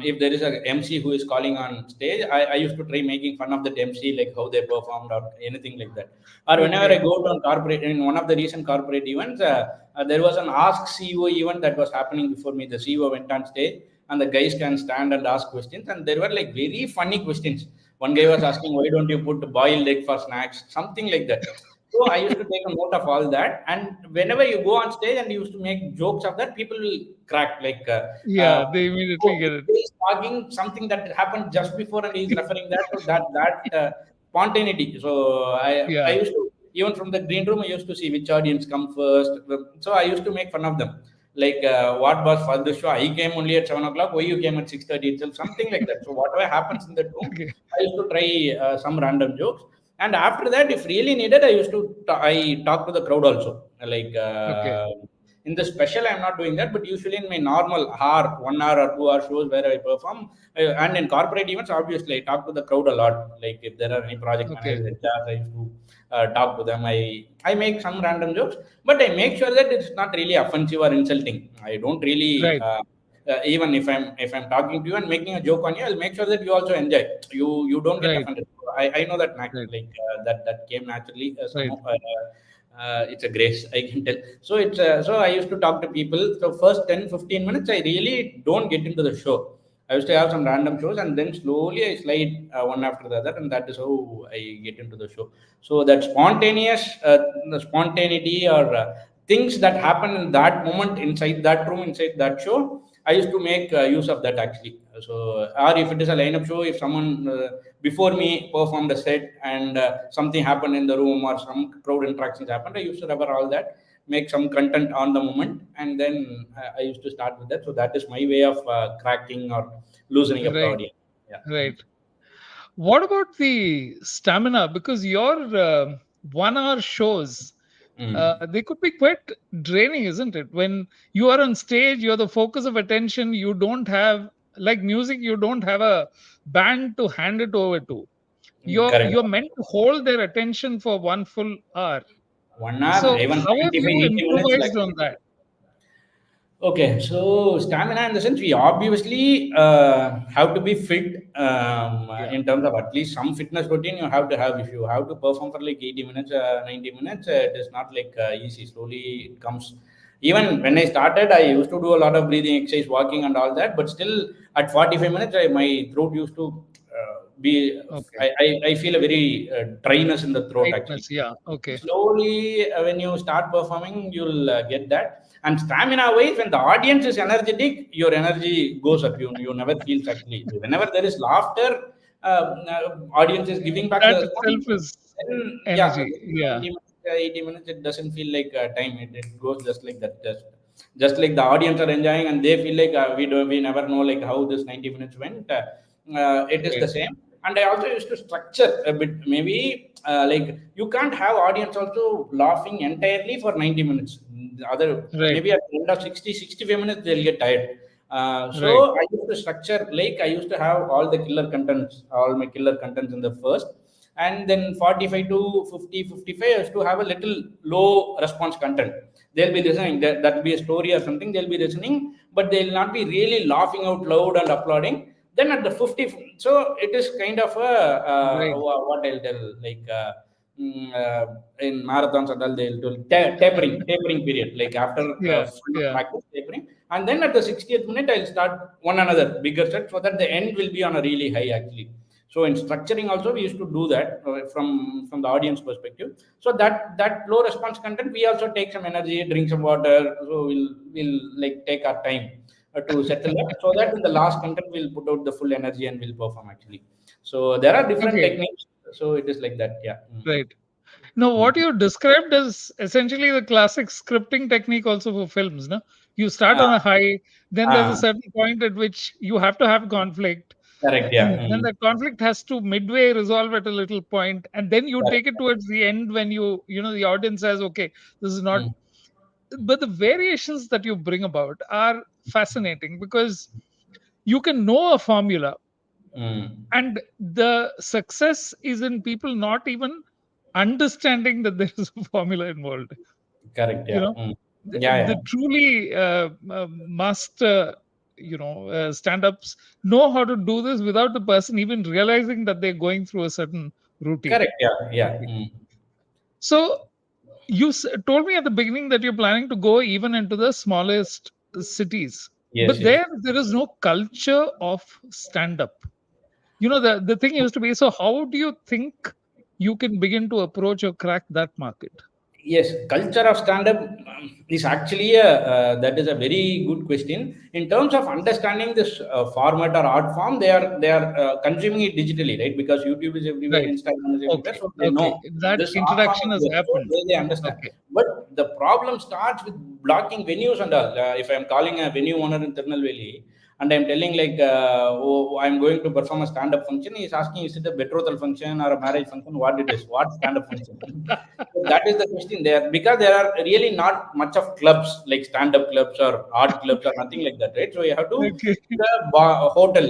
if there is a MC who is calling on stage, I used to try making fun of that MC, like how they performed or anything like that. Or whenever I Okay. go to a corporate, in one of the recent corporate events, there was an Ask CEO event that was happening before me. The CEO went on stage and the guys can stand and ask questions, and there were like very funny questions. One guy was asking, why don't you put boiled egg for snacks, something like that. So I used to take a note of all that, and whenever you go on stage and you used to make jokes of that, people will crack like, uh, Yeah, they immediately oh, get it. he's talking something that happened just before and he's referring that to that spontaneity. So I Yeah. used to, even from the green room, I used to see which audience come first. So I used to make fun of them, like, what was for the show, I came only at 7 o'clock, why you came at 6:30 itself, something like that. So whatever happens in that room, Okay. I used to try some random jokes. And after that, if really needed, I used to I talk to the crowd also, like, Okay. in the special I'm not doing that, but usually in my normal hour, 1 hour or 2 hour shows where I perform, and in corporate events, obviously I talk to the crowd a lot. Like if there are any project Okay. managers, HR, I used to talk to them. I make some random jokes, but I make sure that it's not really offensive or insulting. I don't really, Right. even if I'm talking to you and making a joke on you, I'll make sure that you also enjoy. You don't get Right. offended. I know that Right. like, that came naturally, Right. somehow. It's a grace, I can tell. So so I used to talk to people. So first 10-15 minutes, I really don't get into the show. I used to have some random shows, and then slowly I slide one after the other, and that is how I get into the show. So that the spontaneity, or things that happen in that moment, inside that room, inside that show, I used to make use of that actually. So, or if it is a lineup show, if someone before me performed a set and something happened in the room or some crowd interactions happened, I used to cover all that, make some content on the moment, and then I used to start with that. So that is my way of cracking or loosening up the Right. audience. Yeah. Mm. Right. What about the stamina? Because your 1 hour shows, Mm. they could be quite draining, isn't it? When you are on stage, you're the focus of attention. You don't have, like music, you don't have a band to hand it over to. Correct. You're meant to hold their attention for one full hour. 1 hour, So even how have 75, you 80 minutes, like. improvised on that? Okay, so stamina in the sense we obviously have to be fit Yeah. in terms of at least some fitness routine you have to have. If you have to perform for like 80 minutes, 90 minutes, it is not like easy. Slowly it comes. Even when I started, I used to do a lot of breathing exercise, walking, and all that. But still, at 45 minutes, my throat used to be. Okay. I feel a very dryness in the throat actually. Tightness. Yeah. Okay. Slowly, when you start performing, you'll get that. And stamina wise, when the audience is energetic, your energy goes up. You never feels actually. Whenever there is laughter, audience is giving back the That response. itself is Then yeah, energy. Yeah. 70 minutes, 80 minutes, it doesn't feel like time. It goes just like that. Just like the audience are enjoying and they feel like we never know like how this 90 minutes went. It is the Right. same. And I also used to structure a bit. Maybe like you can't have audience also laughing entirely for 90 minutes. The other Right. maybe at the end of 65 minutes they'll get tired. So Right. I used to structure like I used to have all the killer contents, all my killer contents in the first, and then 45 to 50, 55 I used to have a little low response content. They'll be listening, that'll be a story or something, they'll be listening, but they'll not be really laughing out loud and applauding. Then at the 50, so it is kind of a Right. what I'll tell, like in marathons and all, they'll do tapering period, like after Yeah. full of Yeah. practice, tapering. And then at the 60th minute, I'll start one another bigger set so that the end will be on a really high actually. So in structuring also, we used to do that from the audience perspective. So that low response content, we also take some energy, drink some water. So we'll like take our time to settle up, so that in the last content we'll put out the full energy and we'll perform actually. So there are different Okay. techniques. So it is like that. Yeah. Right. Now, Mm. what you described is essentially the classic scripting technique also for films. No, you start Ah, on a high, then there's a ah, certain point at which you have to have conflict, correct. and Yeah. then Mm. the conflict has to midway resolve at a little point, and then you Correct. take it towards the end when the audience says, "Okay, this is not." Mm. But the variations that you bring about are fascinating because you can know a formula, Mm. and the success is in people not even understanding that there is a formula involved. Correct. you Yeah. know Mm. the, Yeah. the Yeah. truly master stand-ups know how to do this without the person even realizing that they're going through a certain routine. Correct. Yeah. Yeah. Mm. So you told me at the beginning that you're planning to go even into the smallest cities, Yes. but Yes. there is no culture of stand-up. The thing used to be, so how do you think you can begin to approach or crack that market? Yes, culture of stand-up is actually that is a very good question. In terms of understanding this format or art form, they are consuming it digitally, right? Because YouTube is everywhere, Right. Instagram is everywhere, Okay. so they know Okay. That this art form introduction is has there, so happened. they understand. Okay. But the problem starts with blocking venues and all. If I'm calling a venue owner in Tirunelveli and I'm telling like, oh, I'm going to perform a stand-up function, he's asking, is it a betrothal function or a marriage function? What it is? What stand-up function? So that is the question there, because there are really not much of clubs like stand-up clubs or art clubs or nothing like that, right? So you have to Okay. book a hotel,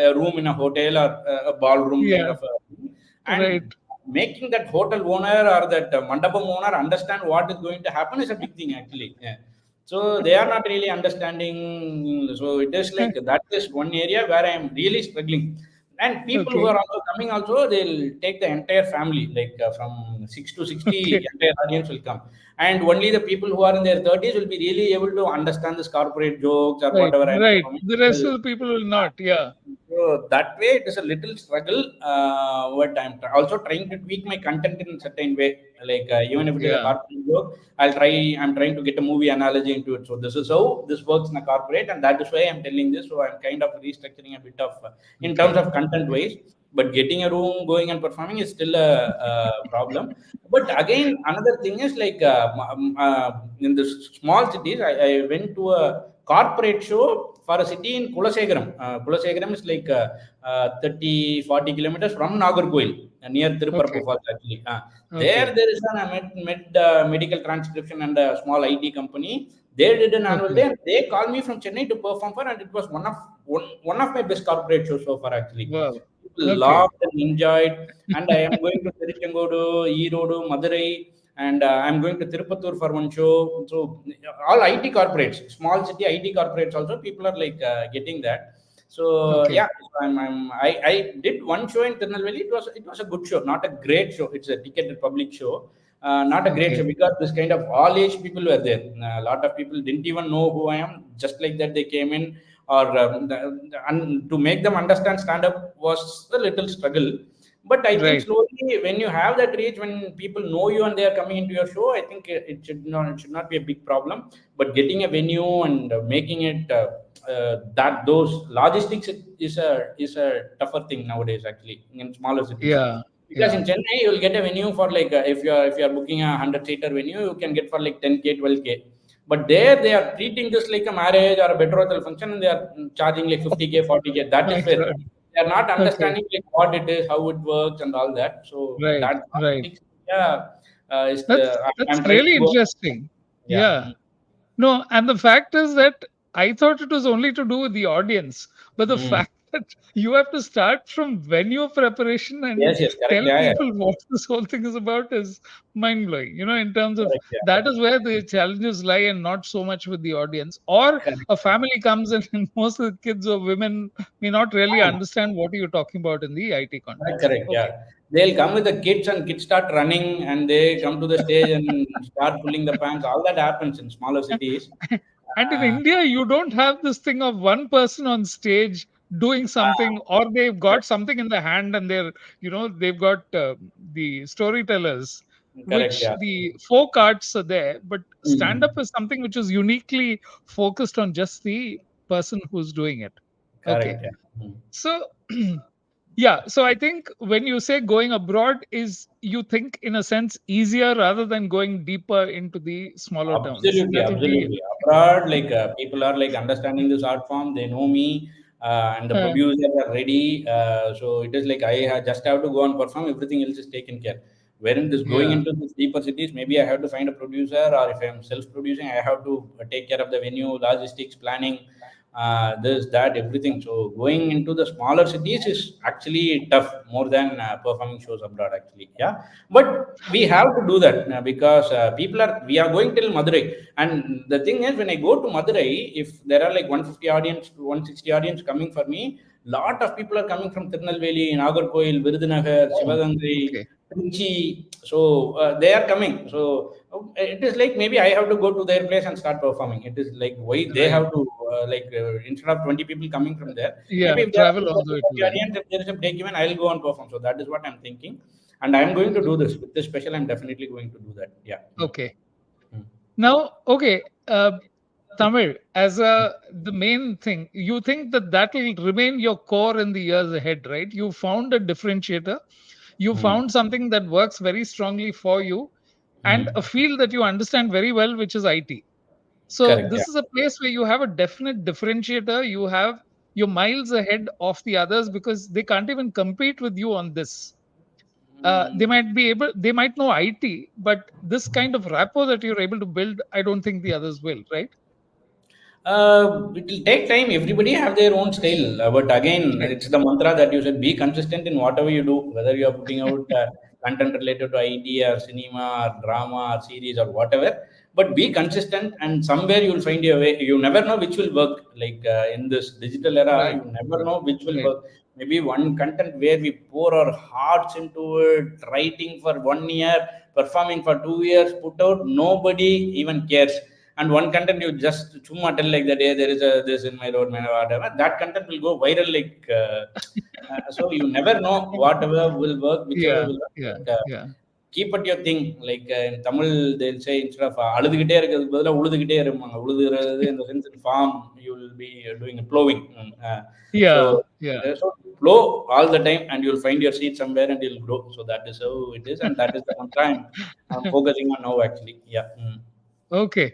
a room in a hotel or a ballroom kind Yeah. of a thing, and Right. making that hotel owner or that mandapam owner understand what is going to happen is a big thing actually. Yeah. So they are not really understanding. So it is like that is one area where I am really struggling. And people who Okay. are also coming, also they'll take the entire family, like from 6 to 60, Okay. entire audience will come, and only the people who are in their 30s will be really able to understand this corporate jokes or Right. whatever I'm Right. performing. The rest Well, of the people will not. Yeah. so that way, it is a little struggle. What I'm also trying to tweak my content in a certain way. Like even if it is a Yeah. corporate joke, I'll try. I'm trying to get a movie analogy into it. So this is how this works in a corporate, and that is why I'm telling this. So I'm kind of restructuring a bit of in terms Okay. of content wise. But getting a room, going and performing is still a problem. But again, another thing is like in the small cities, I went to a corporate show for a city in Kulasegaram. Kulasegaram is like 30, 40 kilometers from Nagarkoil, near Okay. Tiruparapu Falls actually. Okay. There is an medical transcription and a small IT company. They did an annual day Okay. and they called me from Chennai to perform for, and it was one of my best corporate shows so far actually. Wow. People Okay. laughed and enjoyed, and I am going to Tirichangodu, Erodu, Madurai. and I'm going to Tirupattur for one show. So all IT corporates, small city IT corporates also, people are like getting that. So Okay. yeah, so I did one show in Tirunelveli. It was a good show, not a great show. It's a ticketed public show. Not a great show Okay. because this kind of all age people were there. A lot of people didn't even know who I am. Just like that, they came in, or and to make them understand stand up was a little struggle. But I think Right. slowly, when you have that reach, when people know you and they are coming into your show, I think it should not be a big problem. But getting a venue and making it that those logistics is a tougher thing nowadays, actually, in smaller cities. Yeah. Because Yeah. in Chennai, you'll get a venue for like if you are booking a 100-seater venue, you can get for like 10K, 12K. But there they are treating this like a marriage or a betrothal function, and they are charging like 50K, 40K. That My is fair. God. They are not Okay. understanding like what it is, how it works, and all that. So Right. that Right. logistics, yeah, is That's I'm trying really to go. interesting. Yeah. Yeah. No, and the fact is that I thought it was only to do with the audience, but the Mm. fact that you have to start from venue preparation and Yes, yes, correct. tell Yeah, yeah, people what this whole thing is about is mind blowing. In terms of correct. Yeah, that is where the challenges lie, and not so much with the audience. Or correct. a family comes in, and most of the kids or women may not really Ah. understand what you're talking about in the IT Correct, context. correct. Yeah. Okay. They'll come with the kids and kids start running and they come to the stage and start pulling the pants. All that happens in smaller cities. And in Uh, India, you don't have this thing of one person on stage doing ah, something, or they've got correct, something in the hand, and they've got the storytellers, correct. which Yeah. the folk arts are there. But stand up Mm, is something which is uniquely focused on just the person who's doing it. Okay. correct. Yeah. Mm. So, yeah. So I think when you say going abroad, is you think in a sense easier rather than going deeper into the smaller towns. Absolutely, That will be absolutely. Abroad, like people are like understanding this art form. They know me, and the uh, producers are ready. So it is like just have to go and perform. Everything else is taken care. Wherein this going yeah. into these deeper cities, maybe I have to find a producer, or if I'm self-producing, I have to take care of the venue, logistics, planning, this, that, everything. So going into the smaller cities is actually tough more than performing shows abroad. Actually, yeah, but we have to do that because we are going till Madurai. And the thing is, when I go to Madurai, if there are like 150 audience to 160 audience coming for me, lot of people are coming from Tirunelveli, Nagarkoil, Virudhunagar, Oh, Sivagangai, okay. Trichy. So they are coming. So it is like maybe I have to go to their place and start performing. It is like why they Right. have to instead of 20 people coming from there, maybe Yeah, if there are travel all the way 30 to them. audience, if there is a break even, I'll go and perform. So that is what I'm thinking, and I'm going to do this with this special. I'm definitely going to do that. Yeah. Mm. Okay. Mm. Now, okay, Tamil, as the main thing, you think that that will remain your core in the years ahead, right? You found a differentiator. You Mm. found something that works very strongly for you, and a Mm. field that you understand very well, which is IT. So Correct. Yeah. this is a place where you have a definite differentiator. You have you're miles ahead of the others because they can't even compete with you on this. They Mm. might be able, they might know IT, but this kind of rapport that you're able to build, I don't think the others will, right? It will take time. Everybody have their own style, but again, Right. it's the mantra that you said: be consistent in whatever you do, whether you are putting out content related to IT or cinema or drama or series or whatever. But be consistent, and somewhere you will find your way. You never know which will work. Like in this digital era, Right. you never know which will Right. work. Maybe one content where we pour our hearts into it, writing for 1 year, performing for 2 years, put out, nobody even cares. And one content you just chumma tell like that, hey, there is a this in my road, man, whatever. That content will go viral like. So you never know whatever will work, whichever Yeah. will work. Yeah. But Yeah. keep at your thing. Like in Tamil, they'll say instead of அழுதுகிட்டே இருக்கிறதுக்கு பதிலா உழுதுகிட்டே இருப்பாங்க. உழுதுகிறது in the sense in farm, you will be doing a plowing. So Yeah. Yeah. so plow all the time, and you'll find your seed somewhere, and you'll grow. So that is how it is, and that is the mantra I'm focusing on now. Actually, yeah. Mm. Okay.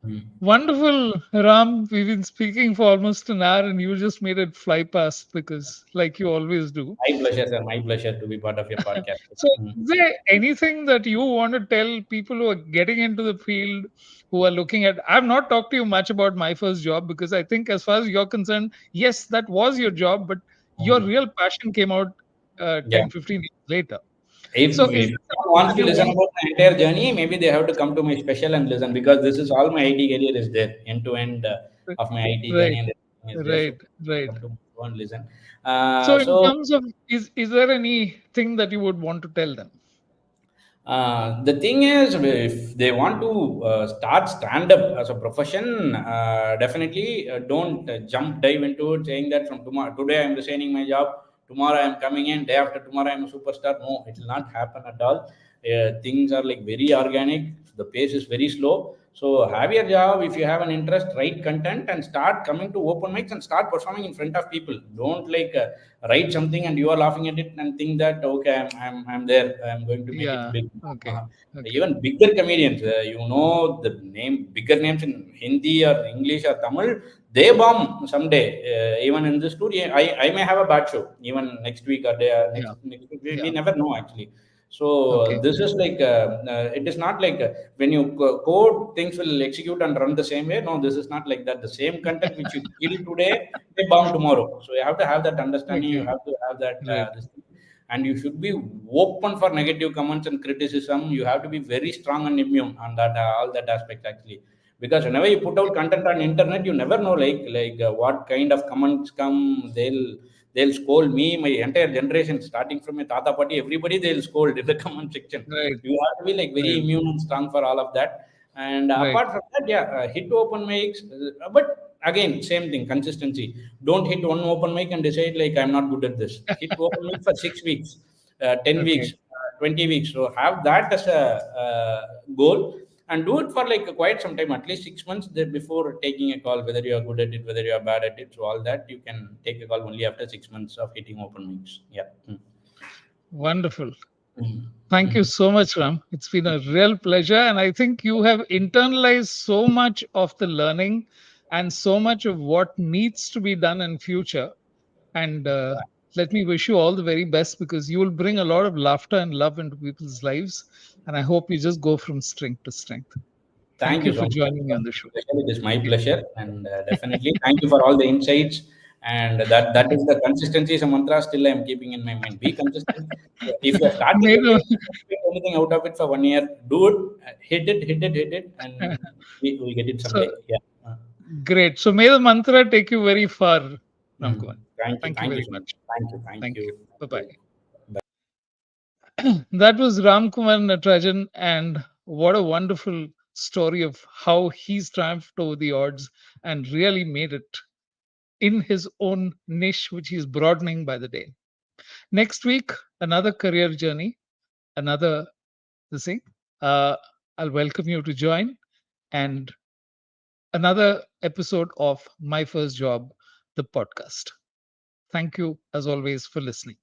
Mm. Wonderful, Ram. We've been speaking for almost an hour, and you just made it fly past because, like you always do. My pleasure, sir. My pleasure to be part of your podcast. So, Mm. is there anything that you want to tell people who are getting into the field, who are looking at? I've not talked to you much about my first job because I think, as far as you're concerned, yes, that was your job, but your Mm. real passion came out Yeah, 10, 15 years later. If So is this someone something wants that to you listen want? about my entire journey, maybe they have to come to my special and listen, because this is all my IT career is there, end to end of my IT journey Right, and everything is there. So right, right. come to my show and listen. So in So terms of, is there anything that you would want to tell them? the thing is, if they want to start stand up as a profession, definitely don't jump dive into it saying that from tomorrow, today I'm resigning my job, tomorrow I'm coming in, day after tomorrow I'm a superstar. No, it will not happen at all. Things are like very organic, the pace is very slow. So have your job. If you have an interest, write content and start coming to open mics and start performing in front of people. Don't like write something and you are laughing at it and think that okay, I'm there, I'm going to make it Yeah. big. Okay. Okay. Even bigger comedians, you know, the name bigger names in Hindi or English or Tamil, they bomb someday. Even in the studio, I may have a bad show even next week or day, Yeah. next week. We Yeah. never know actually. So Okay. this is like it is not like when you code, things will execute and run the same way. No, this is not like that. The same content which you kill today, they bomb tomorrow. So you have to have that understanding. You Okay. have to have that Right. this thing. And you should be open for negative comments and criticism. You have to be very strong and immune on that all that aspect actually, because whenever you put out content on internet, you never know what kind of comments come. They'll scold me, my entire generation, starting from my tata party, everybody they'll scold in the comment section. Right. You have to be like very Right. immune and strong for all of that. And Right. apart from that, yeah, hit open mics, but again, same thing, consistency. Don't hit one open mic and decide like I'm not good at this. Hit open mic for 6 weeks, 10 weeks, Okay. 20 weeks. So have that as a goal and do it for like quite some time, at least 6 months there before taking a call whether you are good at it, whether you are bad at it. So all that you can take a call only after 6 months of hitting open mics. Yeah. Mm. Wonderful. Mm. Thank you Mm. so much, Ram. It's been a real pleasure. And I think you have internalized so much of the learning and so much of what needs to be done in future. And let me wish you all the very best, because you will bring a lot of laughter and love into people's lives. And I hope you just go from strength to strength. Thank Thank you you so for much. joining me on the show. It is my pleasure, and definitely thank you for all the insights. And that is the consistency is a mantra. Still, I am keeping in my mind. Be consistent. If you are starting May a thing, the, expect anything out of it for 1 year. Do it, hit it, hit it, hit it, and we get it so someday. Yeah. great. So may the mantra take you very far, Ramkumar. Thank you. Thank you Thank you very so much. much. Thank you. Thank Thank you. you. Bye Thank bye. you. That was Ramkumar Natarajan, and what a wonderful story of how he's triumphed over the odds and really made it in his own niche, which he's broadening by the day. Next week, another career journey, another this thing. Uh, I'll welcome you to join, and another episode of My First Job, the podcast. Thank you, as always, for listening.